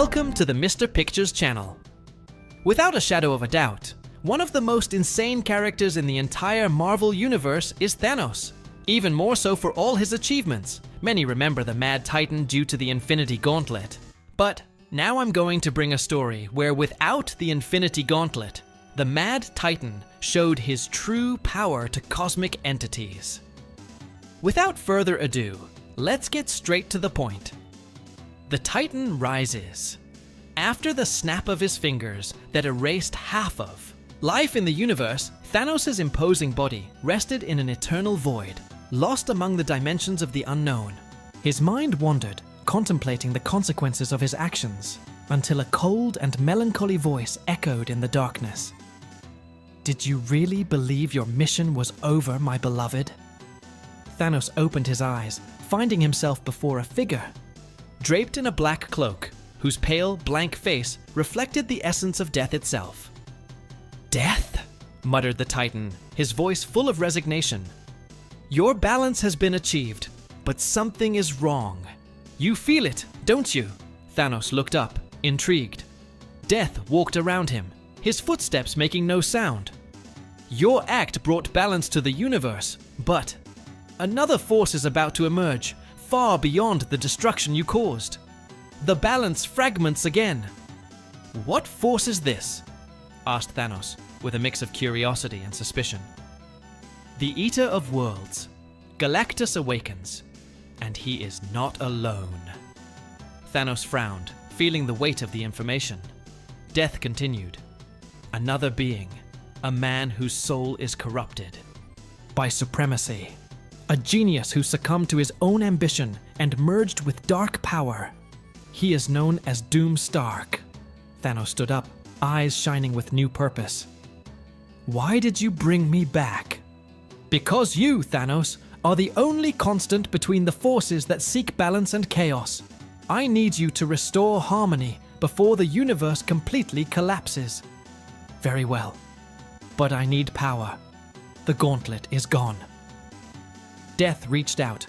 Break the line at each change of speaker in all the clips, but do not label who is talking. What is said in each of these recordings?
Welcome to the Mr. Pictures channel. Without a shadow of a doubt, one of the most insane characters in the entire Marvel universe is Thanos. Even more so for all his achievements. Many remember the Mad Titan due to the Infinity Gauntlet. But now I'm going to bring a story where without the Infinity Gauntlet, the Mad Titan showed his true power to cosmic entities. Without further ado, let's get straight to the point. The Titan rises. After the snap of his fingers that erased half of life in the universe, Thanos' imposing body rested in an eternal void, lost among the dimensions of the unknown. His mind wandered, contemplating the consequences of his actions, until a cold and melancholy voice echoed in the darkness. "Did you really believe your mission was over, my beloved?" Thanos opened his eyes, finding himself before a figure draped in a black cloak, whose pale, blank face reflected the essence of death itself. "Death?" muttered the Titan, his voice full of resignation. "Your balance has been achieved, but something is wrong. You feel it, don't you?" Thanos looked up, intrigued. Death walked around him, his footsteps making no sound. "Your act brought balance to the universe, but another force is about to emerge, far beyond the destruction you caused. The balance fragments again." "What force is this?" asked Thanos, with a mix of curiosity and suspicion. "The Eater of Worlds. Galactus awakens, and he is not alone." Thanos frowned, feeling the weight of the information. Death continued. "Another being, a man whose soul is corrupted by supremacy. A genius who succumbed to his own ambition and merged with dark power. He is known as Doom Stark." Thanos stood up, eyes shining with new purpose. "Why did you bring me back?" "Because you, Thanos, are the only constant between the forces that seek balance and chaos. I need you to restore harmony before the universe completely collapses." "Very well, but I need power. The gauntlet is gone." Death reached out.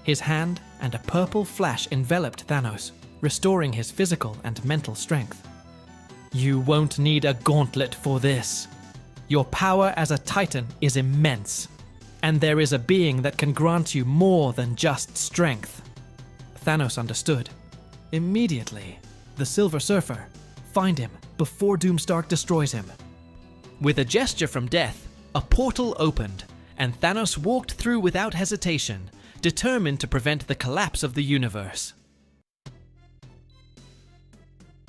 His hand and a purple flash enveloped Thanos, restoring his physical and mental strength. "You won't need a gauntlet for this. Your power as a Titan is immense, and there is a being that can grant you more than just strength." Thanos understood. Immediately, the Silver Surfer. Find him before Doomstark destroys him. With a gesture from Death, a portal opened, and Thanos walked through without hesitation, determined to prevent the collapse of the universe.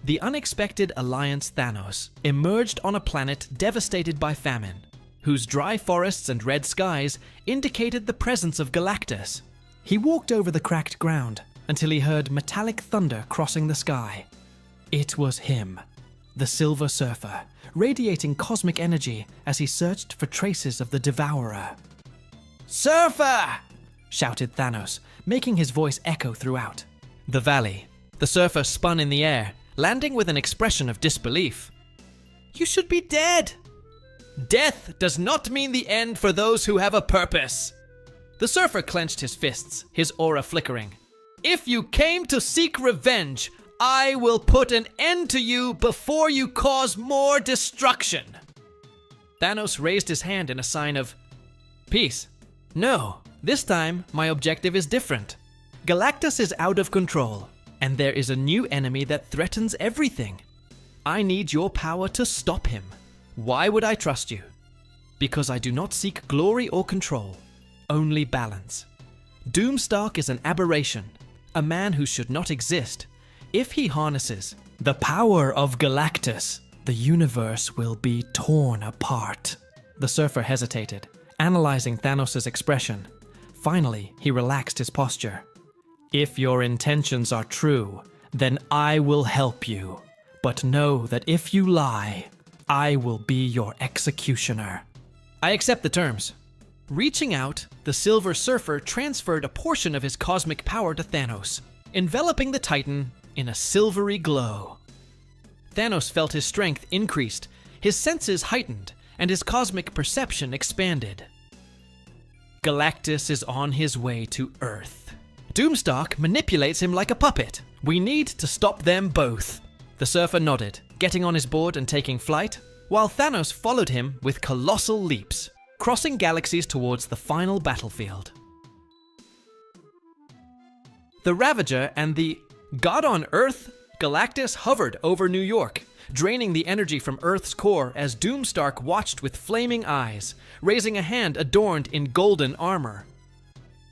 The unexpected Alliance Thanos emerged on a planet devastated by famine, whose dry forests and red skies indicated the presence of Galactus. He walked over the cracked ground until he heard metallic thunder crossing the sky. It was him, the Silver Surfer, radiating cosmic energy as he searched for traces of the Devourer. "Surfer!" shouted Thanos, making his voice echo throughout the valley. The Surfer spun in the air, landing with an expression of disbelief. "You should be dead." "Death does not mean the end for those who have a purpose." The Surfer clenched his fists, his aura flickering. "If you came to seek revenge, I will put an end to you before you cause more destruction." Thanos raised his hand in a sign of peace. "No, this time my objective is different. Galactus is out of control, and there is a new enemy that threatens everything. I need your power to stop him. Why would I trust you? Because I do not seek glory or control, only balance. Doomstark is an aberration, a man who should not exist. If he harnesses the power of Galactus, the universe will be torn apart." The Surfer hesitated, analyzing Thanos' expression. Finally, he relaxed his posture. "If your intentions are true, then I will help you. But know that if you lie, I will be your executioner." "I accept the terms." Reaching out, the Silver Surfer transferred a portion of his cosmic power to Thanos, enveloping the Titan in a silvery glow. Thanos felt his strength increased, his senses heightened, and his cosmic perception expanded. Galactus is on his way to Earth. Doomstark manipulates him like a puppet, We need to stop them both. The surfer nodded, getting on his board and taking flight, while Thanos followed him with colossal leaps, crossing galaxies towards the final battlefield. The Ravager and the God on Earth, Galactus, hovered over New York, draining the energy from Earth's core as Doomstark watched with flaming eyes, raising a hand adorned in golden armor.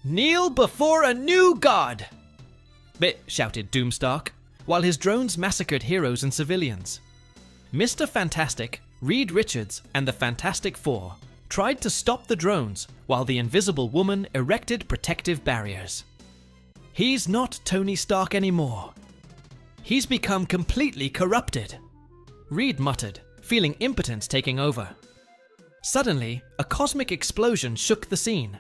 "Kneel before a new god!" shouted Doomstark, while his drones massacred heroes and civilians. Mr. Fantastic, Reed Richards, and the Fantastic Four tried to stop the drones while the Invisible Woman erected protective barriers. He's not Tony Stark anymore. He's become completely corrupted, Reed muttered, feeling impotence taking over. Suddenly, a cosmic explosion shook the scene.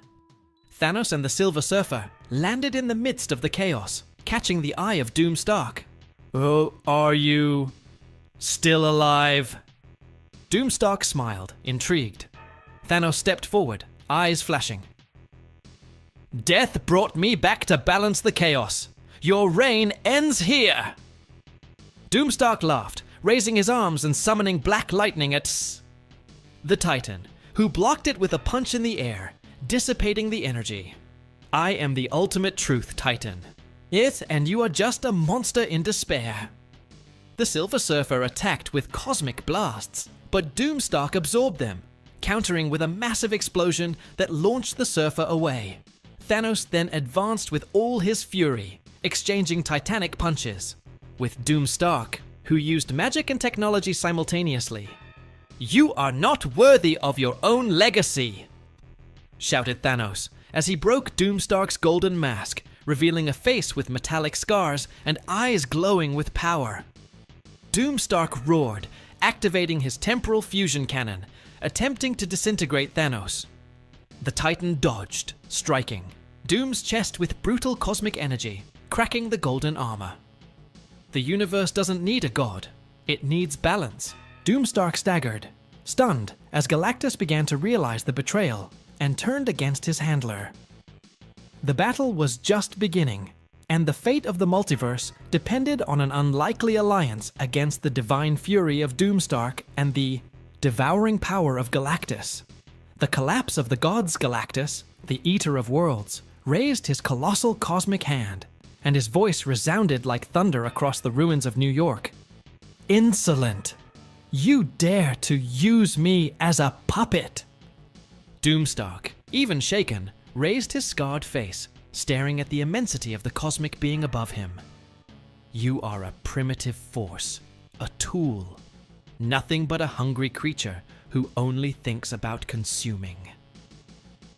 Thanos and the Silver Surfer landed in the midst of the chaos, catching the eye of Doomstark. "Oh, are you still alive?" Doomstark smiled, intrigued. Thanos stepped forward, eyes flashing. "Death brought me back to balance the chaos. Your reign ends here!" Doomstark laughed, raising his arms and summoning black lightning at the Titan, who blocked it with a punch in the air, dissipating the energy. "I am the ultimate truth, Titan. It, and you are just a monster in despair." The Silver Surfer attacked with cosmic blasts, but Doomstark absorbed them, countering with a massive explosion that launched the Surfer away. Thanos then advanced with all his fury, exchanging titanic punches, with Doomstark, who used magic and technology simultaneously. "You are not worthy of your own legacy!" shouted Thanos, as he broke Doomstark's golden mask, revealing a face with metallic scars and eyes glowing with power. Doomstark roared, activating his temporal fusion cannon, attempting to disintegrate Thanos. The Titan dodged, striking Doom's chest with brutal cosmic energy, cracking the golden armor. The universe doesn't need a god, it needs balance. Doomstark staggered, stunned, as Galactus began to realize the betrayal, and turned against his handler. The battle was just beginning, and the fate of the multiverse depended on an unlikely alliance against the divine fury of Doomstark and the devouring power of Galactus. The collapse of the gods Galactus, the Eater of Worlds, raised his colossal cosmic hand, and his voice resounded like thunder across the ruins of New York. "Insolent! You dare to use me as a puppet!" Doomstark, even shaken, raised his scarred face, staring at the immensity of the cosmic being above him. "You are a primitive force, a tool, nothing but a hungry creature who only thinks about consuming."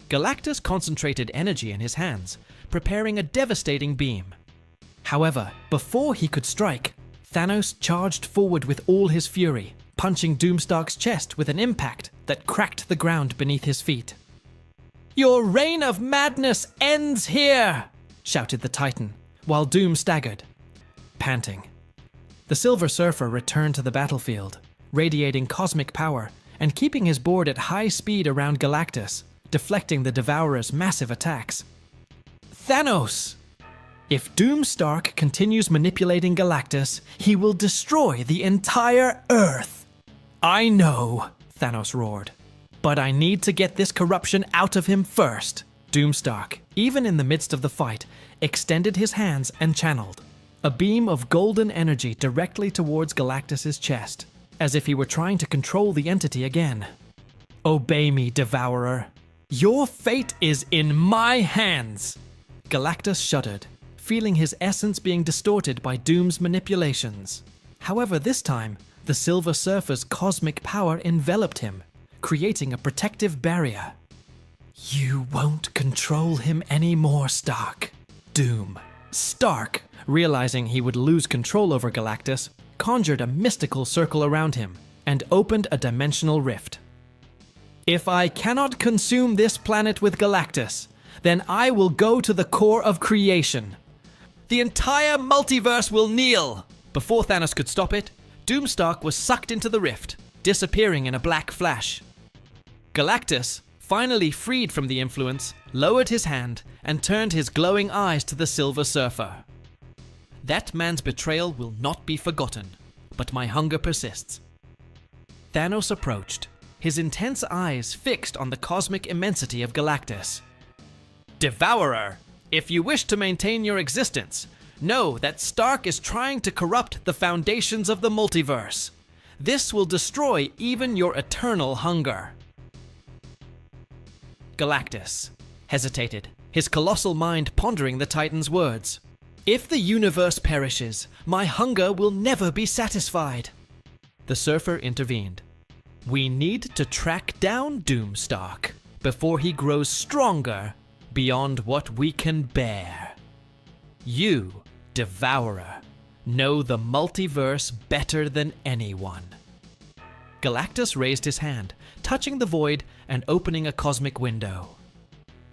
Galactus concentrated energy in his hands, preparing a devastating beam. However, before he could strike, Thanos charged forward with all his fury, punching Doomstark's chest with an impact that cracked the ground beneath his feet. "Your reign of madness ends here!" shouted the Titan, while Doom staggered, panting. The Silver Surfer returned to the battlefield, radiating cosmic power and keeping his board at high speed around Galactus, deflecting the Devourer's massive attacks. "Thanos! If Doomstark continues manipulating Galactus, he will destroy the entire Earth." "I know," Thanos roared, "but I need to get this corruption out of him first." Doomstark, even in the midst of the fight, extended his hands and channeled a beam of golden energy directly towards Galactus's chest, as if he were trying to control the entity again. "Obey me, Devourer. Your fate is in my hands." Galactus shuddered, feeling his essence being distorted by Doom's manipulations. However, this time, the Silver Surfer's cosmic power enveloped him, creating a protective barrier. "You won't control him anymore, Stark." Stark, realizing he would lose control over Galactus, conjured a mystical circle around him and opened a dimensional rift. "If I cannot consume this planet with Galactus, then I will go to the core of creation. The entire multiverse will kneel!" Before Thanos could stop it, Doomstark was sucked into the rift, disappearing in a black flash. Galactus, finally freed from the influence, lowered his hand and turned his glowing eyes to the Silver Surfer. That man's betrayal will not be forgotten, but my hunger persists. Thanos approached, his intense eyes fixed on the cosmic immensity of Galactus. Devourer, if you wish to maintain your existence, know that Stark is trying to corrupt the foundations of the multiverse. This will destroy even your eternal hunger. Galactus hesitated, his colossal mind pondering the Titan's words. If the universe perishes, my hunger will never be satisfied. The Surfer intervened. We need to track down Doomstark before he grows stronger beyond what we can bear. You, Devourer, know the multiverse better than anyone. Galactus raised his hand, touching the void and opening a cosmic window.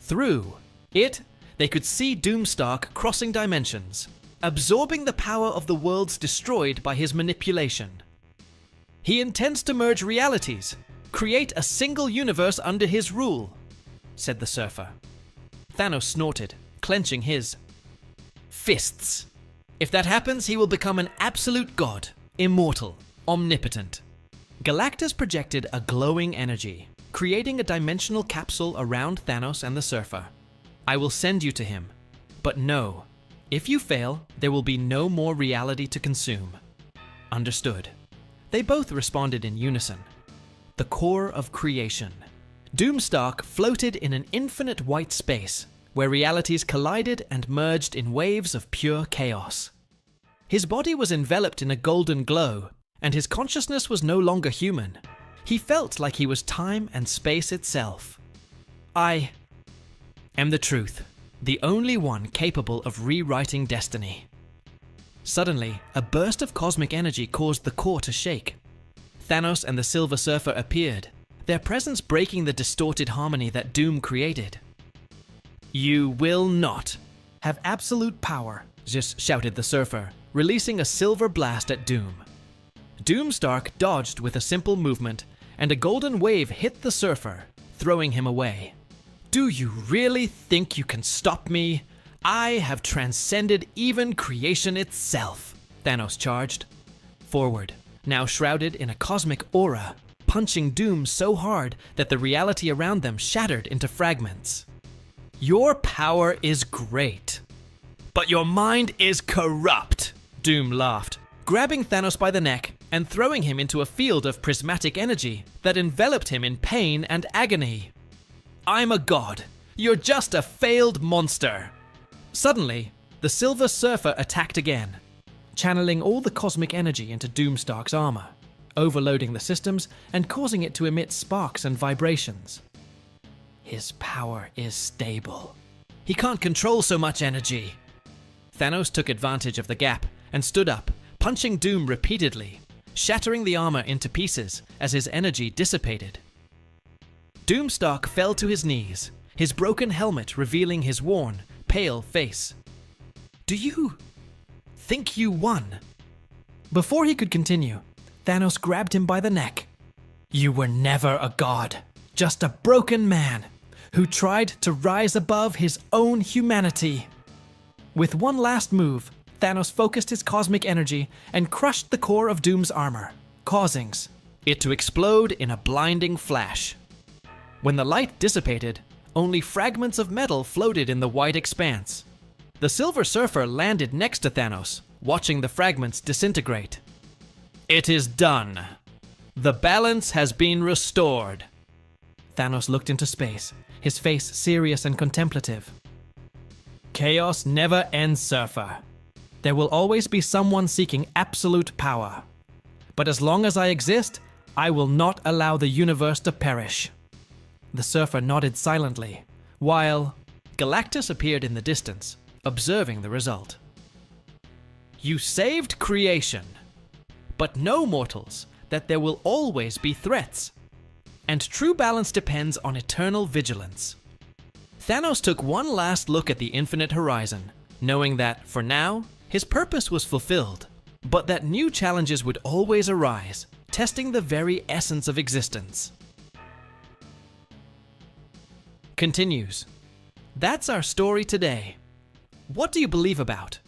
Through it, they could see Doomstark crossing dimensions, absorbing the power of the worlds destroyed by his manipulation. He intends to merge realities, create a single universe under his rule, said the Surfer. Thanos snorted, clenching his fists. If that happens, he will become an absolute god, immortal, omnipotent. Galactus projected a glowing energy, creating a dimensional capsule around Thanos and the Surfer. I will send you to him, but know, if you fail, there will be no more reality to consume. Understood. They both responded in unison. The core of creation. Doomstark floated in an infinite white space, where realities collided and merged in waves of pure chaos. His body was enveloped in a golden glow, and his consciousness was no longer human. He felt like he was time and space itself. I am the truth, the only one capable of rewriting destiny. Suddenly, a burst of cosmic energy caused the core to shake. Thanos and the Silver Surfer appeared, their presence breaking the distorted harmony that Doom created. You will not have absolute power, just shouted the Surfer, releasing a silver blast at Doom. Doomstark dodged with a simple movement, and a golden wave hit the Surfer, throwing him away. Do you really think you can stop me? I have transcended even creation itself, Thanos charged. Forward, now shrouded in a cosmic aura, punching Doom so hard that the reality around them shattered into fragments. Your power is great, but your mind is corrupt, Doom laughed, grabbing Thanos by the neck and throwing him into a field of prismatic energy that enveloped him in pain and agony. I'm a god. You're just a failed monster. Suddenly, the Silver Surfer attacked again, channeling all the cosmic energy into Doomstark's armor, overloading the systems and causing it to emit sparks and vibrations. His power is stable. He can't control so much energy. Thanos took advantage of the gap and stood up, punching Doom repeatedly, shattering the armor into pieces as his energy dissipated. Doomstark fell to his knees, his broken helmet revealing his worn, pale face. Do you think you won? Before he could continue, Thanos grabbed him by the neck. You were never a god, just a broken man who tried to rise above his own humanity. With one last move, Thanos focused his cosmic energy and crushed the core of Doom's armor, causing it to explode in a blinding flash. When the light dissipated, only fragments of metal floated in the white expanse. The Silver Surfer landed next to Thanos, watching the fragments disintegrate. It is done. The balance has been restored. Thanos looked into space, his face serious and contemplative. Chaos never ends, Surfer. There will always be someone seeking absolute power. But as long as I exist, I will not allow the universe to perish. The Surfer nodded silently, while Galactus appeared in the distance, observing the result. You saved creation, but know, mortals, that there will always be threats, and true balance depends on eternal vigilance. Thanos took one last look at the infinite horizon, knowing that, for now, his purpose was fulfilled, but that new challenges would always arise, testing the very essence of existence. Continues. That's our story today. What do you believe about?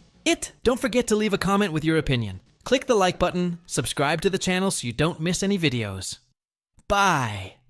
Don't forget to leave a comment with your opinion. Click the like button, subscribe to the channel so you don't miss any videos. Bye!